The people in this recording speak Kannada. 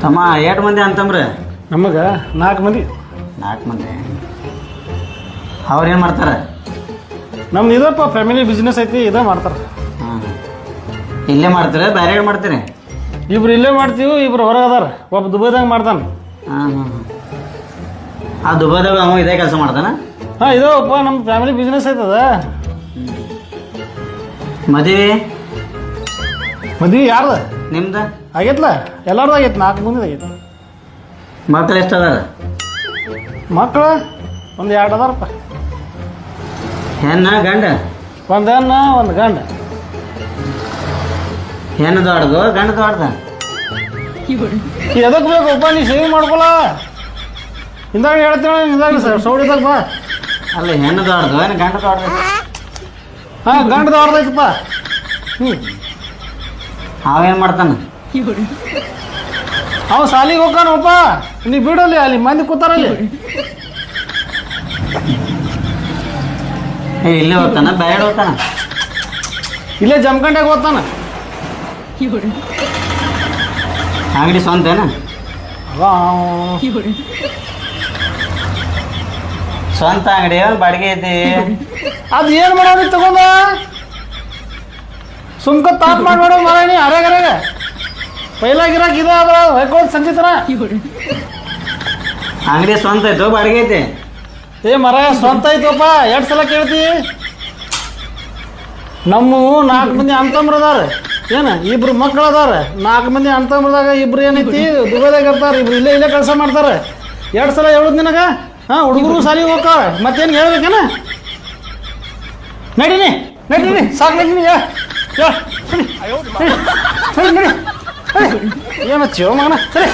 ತಮ್ಮ ಎಷ್ಟು ಮಂದಿ ಅಂತಂಬ್ರಿ? ನಮಗೆ 4 ಮಂದಿ. 4 ಮಂದಿ. ಅವ್ರೇನು ಮಾಡ್ತಾರೆ? ನಮ್ದು ಇದಪ್ಪ ಫ್ಯಾಮಿಲಿ ಬಿಸ್ನೆಸ್ ಐತಿ, ಇದೇ ಮಾಡ್ತಾರೆ. ಹಾಂ, ಇಲ್ಲೇ ಮಾಡ್ತೀರ ಬೇರೆ ಏನು ಮಾಡ್ತೀರಿ? ಇಬ್ರು ಇಲ್ಲೇ ಮಾಡ್ತೀವಿ, ಇಬ್ರು ಹೊರಗೆ ಅದಾರ. ಒಬ್ಬ ದುಬೈದಾಗ ಮಾಡ್ತಾನೆ. ಹಾಂ ಹಾಂ ಹಾಂ. ಆ ದುಬೈದಾಗ ಅವ ಇದೇ ಕೆಲಸ ಮಾಡ್ತಾನ? ಹಾಂ, ಇದಪ್ಪ ನಮ್ಮ ಫ್ಯಾಮಿಲಿ ಬಿಸ್ನೆಸ್ ಐತದ. ಮದ್ವೆ ಯಾರ್ದು? ನಿಮ್ದು ಆಗೈತ್ಲ, ಎಲ್ಲಾರ್ದು ಆಗೈತೆ. 4 ಮಂದಿದು ಆಗೈತೆ. ಮಕ್ಳು ಎಷ್ಟು ಅದಾರ? ಮಕ್ಕಳು ಒಂದು 2 ಅದಾರಪ್ಪ. ಹೆಣ್ಣ ಗಂಡ? ಒಂದು ಹೆಣ್ಣು ಒಂದು ಗಂಡ. ಹೆಣ್ಣು ದೊಡ್ಡದು ಗಂಡ ದೊಡ್ಡದ? ಎದಕ್ಕೆ ಬೇಕಪ್ಪ ನೀ ಸೇವಿಂಗ್ ಮಾಡ್ಕೊಳ. ಹಿಂದಾಗ ಹೇಳ್ತೀವಿ, ಹಿಂದಾಗ ಸೌಡಿದಾಗ ಬಾ. ಅಲ್ಲ, ಹೆಣ್ಣು ದೊಡ್ಡದು ಏನು ಗಂಡ ದೊಡ್ಡದು? ಹಾಂ, ಗಂಡ ದೊಡ್ಡದೈತಪ್ಪ. ಅವೇನು ಮಾಡ್ತಾನ? ಅವ ಸಾಲಿಗೆ ಹೋಗ್ತಾನಪ್ಪ. ನೀ ಬಿಡಲ್ಲಿ, ಅಲ್ಲಿ ಮಂದಿ ಕೂತಾರಲ್ಲಿ. ಇಲ್ಲೇ ಹೋಗ್ತಾನ ಬೇರೆ ಹೋಗ್ತಾನ? ಇಲ್ಲೇ ಜಮಖಂಡ್ಯಾಗ ಹೋಗ್ತಾನ. ಅಂಗಡಿ ಸ್ವಂತ ಏನ? ಸ್ವಂತ ಅಂಗಡಿ ಬಾಡಿಗೆ ಐತಿ? ಅದು ಏನು ಮಾಡೋದು ತಗೊಂಡ ಸುಮ್ಕ ತಾಪ್ ಮಾಡ್ಬೇಡ ಮರಾಣಿ. ಅರೆಗರೆಗ ಪೈಲಾಗಿರಾಕ ಇದು ಅದ್ರ ಹೊಯ್ಕೊಳ್ಳೋದು ಸಂಚಿತರ. ಅಂಗಡಿ ಸ್ವಂತ ಐತೋ ಬಾಡಿಗೆ ಐತಿ? ಏ ಮರ ಸ್ವಂತ ಐತಪ್ಪ. 2 ಸಲ ಕೇಳ್ತಿ. ನಮ್ಮ 4 ಮಂದಿ ಅಂತಂಬ್ರ ಅದಾರ. ಏನು 2 ಮಕ್ಳು ಅದಾರ. 4 ಮಂದಿ ಅಂತಂಬ್ರದಾಗ 2 ಏನೈತಿ ದುಬೈದಾಗ ಇರ್ತಾರೆ. ಇಲ್ಲೇ ಕೆಲಸ ಮಾಡ್ತಾರೆ. 2 ಸಲ ಹೇಳುದು ನಿನಗ. ಹಾಂ, ಹುಡುಗರು ಸಾಲಿಗೆ ಹೋಗ್ತಾವ. ಮತ್ತೇನು ಹೇಳ್ಬೇಕೇನ? ನಡೀನಿ ಸಾಕ್ಲೀನಿ. ಏನು ಚಿವ ಮಗನ ಸರಿ.